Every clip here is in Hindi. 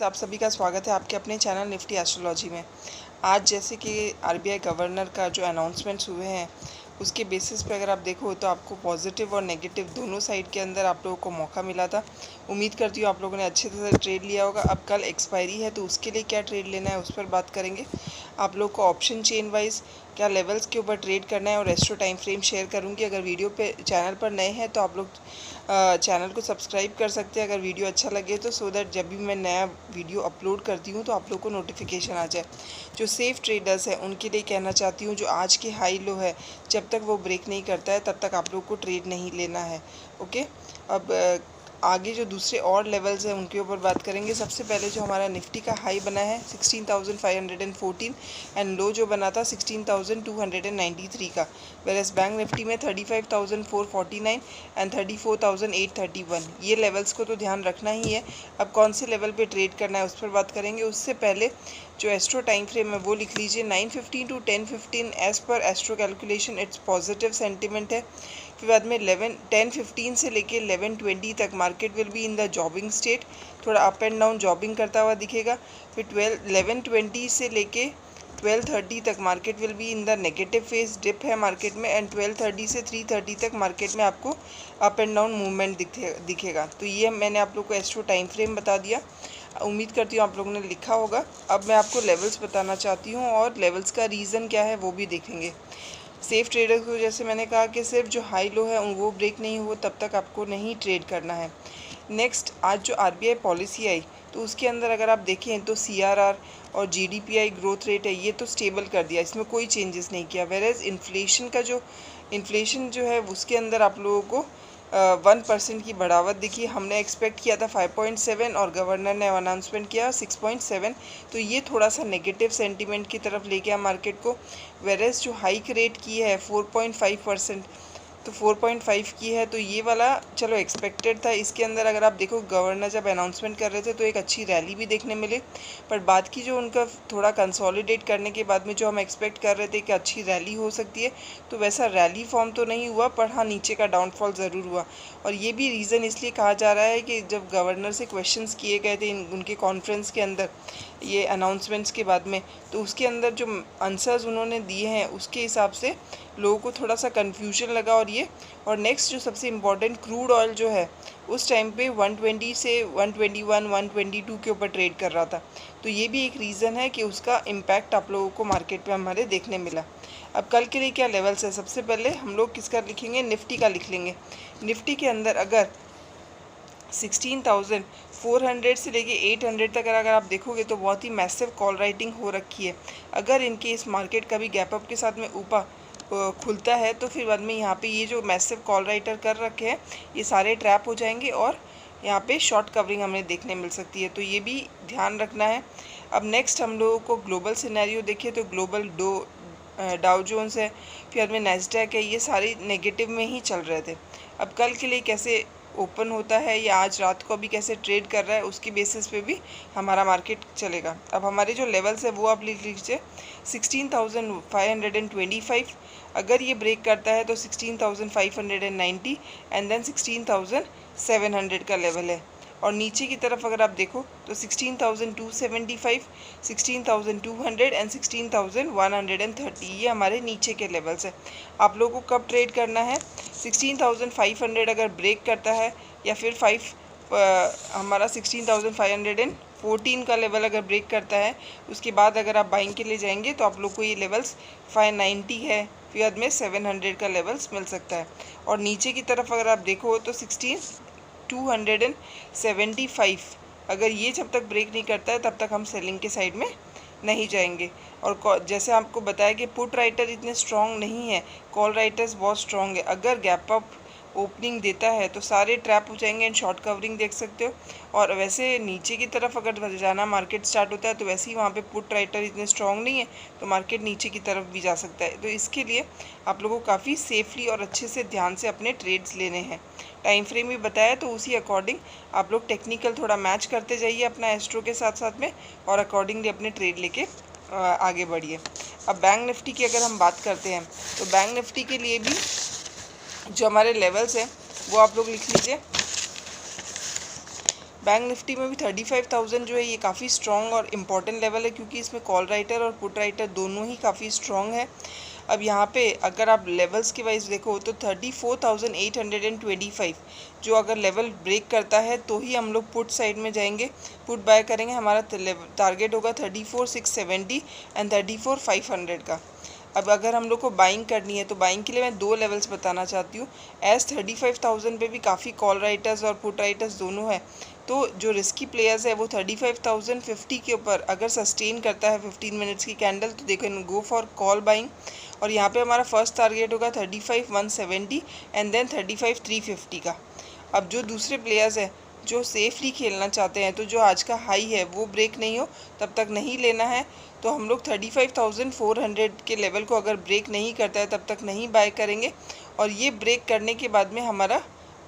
आप सभी का स्वागत है आपके अपने चैनल निफ्टी एस्ट्रोलॉजी में। आज जैसे कि आरबीआई गवर्नर का जो अनाउंसमेंट्स हुए हैं उसके बेसिस पे अगर आप देखो तो आपको पॉजिटिव और नेगेटिव दोनों साइड के अंदर आप लोगों को मौका मिला था। उम्मीद करती हूँ आप लोगों ने अच्छे से ट्रेड लिया होगा। अब कल एक्सपायरी है तो उसके लिए क्या ट्रेड लेना है उस पर बात करेंगे। आप लोग को ऑप्शन चेन वाइज क्या लेवल्स के ऊपर ट्रेड करना है और एस्ट्रो टाइम फ्रेम शेयर करूँगी। अगर वीडियो पे चैनल पर नए हैं तो आप लोग चैनल को सब्सक्राइब कर सकते हैं अगर वीडियो अच्छा लगे तो, सो दैट जब भी मैं नया वीडियो अपलोड करती हूँ तो आप लोग को नोटिफिकेशन आ जाए। जो सेफ़ ट्रेडर्स हैं उनके लिए कहना चाहती हूँ, जो आज के हाई लो है जब तक वो ब्रेक नहीं करता है तब तक आप लोग को ट्रेड नहीं लेना है। ओके, अब आगे जो दूसरे और लेवल्स हैं उनके ऊपर बात करेंगे। सबसे पहले जो हमारा निफ्टी का हाई बना है 16,514 एंड लो जो बना था 16,293 का, वेरस बैंक निफ्टी में 35,449 एंड 34,831। ये लेवल्स को तो ध्यान रखना ही है। अब कौन से लेवल पे ट्रेड करना है उस पर बात करेंगे। उससे पहले जो एस्ट्रो टाइम फ्रेम है वो लिख लीजिए 9:15 to 10:15 as per astro calculation it's positive sentiment है। फिर बाद में 10:15 से लेके 11:20 तक market will be in the jobbing state, थोड़ा अप एंड डाउन जॉबिंग करता हुआ दिखेगा। फिर 11:20 से लेके 12:30 तक market will be in the negative phase, dip है मार्केट में। एंड 12:30 से 3:30 तक मार्केट में आपको अप एंड डाउन मूवमेंट दिखेगा। तो ये मैंने आप लोग को एस्ट्रो टाइम फ्रेम बता दिया। उम्मीद करती हूँ आप लोगों ने लिखा होगा। अब मैं आपको लेवल्स बताना चाहती हूँ और लेवल्स का रीज़न क्या है वो भी देखेंगे। सेफ़ ट्रेडर्स को जैसे मैंने कहा कि सिर्फ जो हाई लो है वो ब्रेक नहीं हो तब तक आपको नहीं ट्रेड करना है। नेक्स्ट, आज जो आरबीआई पॉलिसी आई तो उसके अंदर अगर आप देखें तो सीआरआर और जीडीपीआई ग्रोथ रेट है ये तो स्टेबल कर दिया, इसमें कोई चेंजेस नहीं किया। वेरेज इन्फ्लेशन जो है उसके अंदर आप लोगों को 1% की बढ़ावत दिखी। हमने एक्सपेक्ट किया था 5.7 और गवर्नर ने अनाउंसमेंट किया 6.7, तो ये थोड़ा सा नेगेटिव सेंटीमेंट की तरफ ले गया मार्केट को। वेरेज जो हाइक रेट की है 4.5%, तो 4.5 की है तो ये वाला चलो एक्सपेक्टेड था। इसके अंदर अगर आप देखो गवर्नर जब अनाउंसमेंट कर रहे थे तो एक अच्छी रैली भी देखने मिली, पर बाद की जो उनका थोड़ा कंसोलिडेट करने के बाद में जो हम एक्सपेक्ट कर रहे थे कि अच्छी रैली हो सकती है तो वैसा रैली फॉर्म तो नहीं हुआ, पर हाँ नीचे का डाउनफॉल ज़रूर हुआ। और ये भी रीज़न इसलिए कहा जा रहा है कि जब गवर्नर से क्वेश्चंस किए गए थे उनके कॉन्फ्रेंस के अंदर ये अनाउंसमेंट्स के बाद में, तो उसके अंदर जो आंसर्स उन्होंने दिए हैं उसके हिसाब से लोगों को थोड़ा सा कन्फ्यूजन लगा। और नेक्स्ट जो सबसे इम्पॉर्टेंट, क्रूड ऑयल जो है उस टाइम पे 120 से 121 122 के ऊपर ट्रेड कर रहा था, तो ये भी एक रीज़न है कि उसका इम्पैक्ट आप लोगों को मार्केट पे हमारे देखने मिला। अब कल के लिए क्या लेवल्स है, सबसे पहले हम लोग किसका लिखेंगे, निफ्टी का लिख लेंगे। निफ्टी के अंदर अगर 16,400 से लेके 800 तक अगर आप देखोगे तो बहुत ही मैसिव कॉल राइटिंग हो रखी है। अगर इनके इस मार्केट का भी गैप अप के साथ में ऊपर खुलता है तो फिर बाद में यहाँ पे ये जो मैसिव कॉल राइटर कर रखे हैं ये सारे ट्रैप हो जाएंगे और यहाँ पे शॉर्ट कवरिंग हमें देखने मिल सकती है, तो ये भी ध्यान रखना है। अब नेक्स्ट हम लोगों को ग्लोबल सिनेरियो देखिए तो ग्लोबल डाउ जोन्स है, फिर बाद में नैस्डैक है, ये सारे नेगेटिव में ही चल रहे थे। अब कल के लिए कैसे ओपन होता है या आज रात को अभी कैसे ट्रेड कर रहा है उसकी बेसिस पे भी हमारा मार्केट चलेगा। अब हमारे जो लेवल्स है वो आप लिख लीजिए 16,525, अगर ये ब्रेक करता है तो 16,590 एंड देन 16,700 का लेवल है। और नीचे की तरफ अगर आप देखो तो 16,275, 16,200 एंड 16,130, ये हमारे नीचे के लेवल्स है। आप लोगों को कब ट्रेड करना है, 16,500 अगर ब्रेक करता है या फिर हमारा 16,514 का लेवल अगर ब्रेक करता है उसके बाद अगर आप बाइंग के लिए जाएंगे तो आप लोग को ये लेवल्स 590 है, फिर बाद में 700 का लेवल्स मिल सकता है। और नीचे की तरफ अगर आप देखो तो 16,275, अगर ये जब तक ब्रेक नहीं करता है तब तक हम सेलिंग के साइड में नहीं जाएंगे। और जैसे आपको बताया कि पुट राइटर इतने स्ट्रॉन्ग नहीं है, कॉल राइटर्स बहुत स्ट्रॉन्ग है। अगर गैप अप ओपनिंग देता है तो सारे ट्रैप हो जाएंगे एंड शॉर्ट कवरिंग देख सकते हो। और वैसे नीचे की तरफ अगर जाना मार्केट स्टार्ट होता है तो वैसे ही वहाँ पे पुट राइटर इतने स्ट्रॉन्ग नहीं है तो मार्केट नीचे की तरफ भी जा सकता है। तो इसके लिए आप लोगों को काफ़ी सेफली और अच्छे से ध्यान से अपने ट्रेड्स लेने हैं। टाइम फ्रेम भी बताया तो उसी अकॉर्डिंग आप लोग टेक्निकल थोड़ा मैच करते जाइए अपना एस्ट्रो के साथ साथ में और अकॉर्डिंगली अपने ट्रेड लेके आगे बढ़िए। अब बैंक निफ्टी की अगर हम बात करते हैं तो बैंक निफ्टी के लिए भी जो हमारे लेवल्स हैं वो आप लोग लिख लीजिए। बैंक निफ्टी में भी 35,000 जो है ये काफ़ी स्ट्रॉन्ग और इम्पॉर्टेंट लेवल है, क्योंकि इसमें कॉल राइटर और पुट राइटर दोनों ही काफ़ी स्ट्रॉन्ग है। अब यहाँ पे अगर आप लेवल्स के वाइज देखो तो 34,825 जो अगर लेवल ब्रेक करता है तो ही हम लोग पुट साइड में जाएंगे, पुट बाय करेंगे। हमारा टारगेट होगा 34,670 एंड 34,500 का। अब अगर हम लोग को बाइंग करनी है तो बाइंग के लिए मैं दो लेवल्स बताना चाहती हूँ। एस 35,000 पे भी काफ़ी कॉल राइटर्स और पुट राइटर्स दोनों है, तो जो रिस्की प्लेयर्स है वो 35,050 के ऊपर अगर सस्टेन करता है 15 मिनट्स की कैंडल तो they can go for call buying. और यहाँ पे हमारा फर्स्ट टारगेट होगा 35,170 एंड देन 35,350 का। अब जो दूसरे प्लेयर्स है जो सेफली खेलना चाहते हैं, तो जो आज का हाई है वो ब्रेक नहीं हो तब तक नहीं लेना है, तो हम लोग 35,400 के लेवल को अगर ब्रेक नहीं करता है तब तक नहीं बाय करेंगे। और ये ब्रेक करने के बाद में हमारा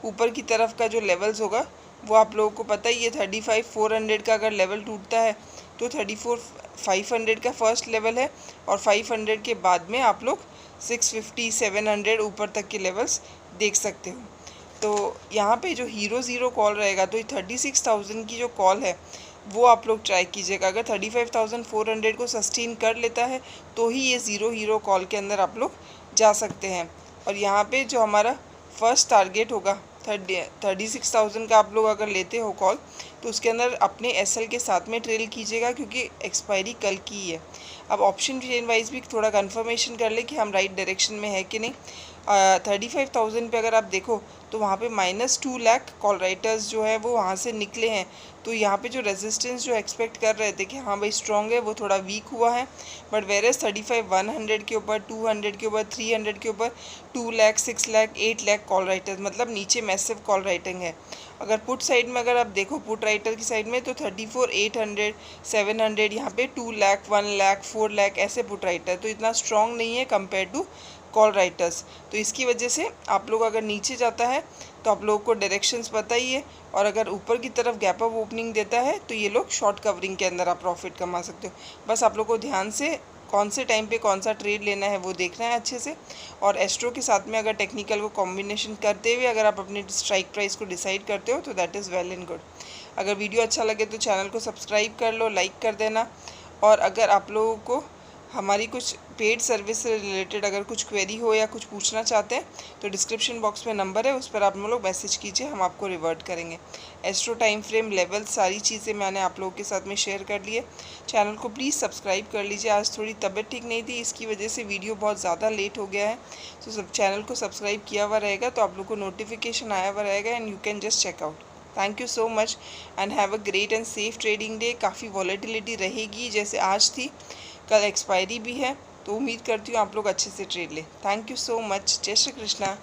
ऊपर की तरफ का जो लेवल्स होगा वो आप लोगों को पता ही है। 35,400 का अगर लेवल टूटता है तो 34,500 का फर्स्ट लेवल है, और 500 के बाद में आप लोग 650 700 ऊपर तक के लेवल्स देख सकते हो। तो यहाँ पे जो हीरो ज़ीरो कॉल रहेगा तो 36,000 की जो कॉल है वो आप लोग ट्राई कीजिएगा। अगर 35,400 को सस्टेन कर लेता है तो ही ये ज़ीरो हीरो कॉल के अंदर आप लोग जा सकते हैं। और यहाँ पे जो हमारा फर्स्ट टारगेट होगा 36,000 का आप लोग अगर लेते हो कॉल तो उसके अंदर अपने एसएल के साथ में ट्रेल कीजिएगा, क्योंकि एक्सपायरी कल की ही है। अब ऑप्शन चेन वाइज भी थोड़ा कंफर्मेशन कर ले कि हम राइट डायरेक्शन में है कि नहीं। 35,000 पे अगर आप देखो तो वहाँ पे -2 लाख कॉल राइटर्स जो है वो वहाँ से निकले हैं, तो यहाँ पे जो रेजिस्टेंस जो एक्सपेक्ट कर रहे थे कि हाँ भाई स्ट्रॉन्ग है वो थोड़ा वीक हुआ है। बट वेरेस 35,100 के ऊपर 200 के ऊपर 300 के ऊपर 2 लाख 6 लाख 8 लाख कॉल राइटर्स, मतलब नीचे मैसिव कॉल राइटिंग है। अगर पुट साइड में अगर आप देखो पुट राइटर की साइड में तो 34,800 700 यहाँ पे 2 लाख 1 लाख 4 लाख ऐसे पुट राइटर, तो इतना स्ट्रॉन्ग नहीं है कंपेयर टू कॉल राइटर्स। तो इसकी वजह से आप लोग अगर नीचे जाता है तो आप लोगों को डायरेक्शंस पता ही है, और अगर ऊपर की तरफ गैप अप ओपनिंग देता है तो ये लोग शॉर्ट कवरिंग के अंदर आप प्रॉफिट कमा सकते हो। बस आप लोग को ध्यान से कौन से टाइम पे कौन सा ट्रेड लेना है वो देखना है अच्छे से। और एस्ट्रो के साथ में अगर टेक्निकल को कॉम्बिनेशन करते हुए अगर आप अपनी स्ट्राइक प्राइस को डिसाइड करते हो तो that is well and good. अगर वीडियो अच्छा लगे तो चैनल को सब्सक्राइब कर लो, लाइक कर देना। और अगर आप लोगों को हमारी कुछ पेड सर्विस से रिलेटेड अगर कुछ क्वेरी हो या कुछ पूछना चाहते हैं तो डिस्क्रिप्शन बॉक्स में नंबर है, उस पर आप लोग मैसेज कीजिए, हम आपको रिवर्ट करेंगे। एस्ट्रो टाइम फ्रेम लेवल सारी चीज़ें मैंने आप लोगों के साथ में शेयर कर ली है। चैनल को प्लीज़ सब्सक्राइब कर लीजिए। आज थोड़ी तबीयत ठीक नहीं थी, इसकी वजह से वीडियो बहुत ज़्यादा लेट हो गया है। तो सब चैनल को सब्सक्राइब किया हुआ रहेगा तो आप लोग को नोटिफिकेशन आया हुआ रहेगा and you can just check out. Thank you so much and have a great and safe trading day. काफ़ी वॉलेटिलिटी रहेगी जैसे आज थी, कल एक्सपायरी भी है, तो उम्मीद करती हूँ आप लोग अच्छे से ट्रेड लें। Thank you so much. जय श्री कृष्णा।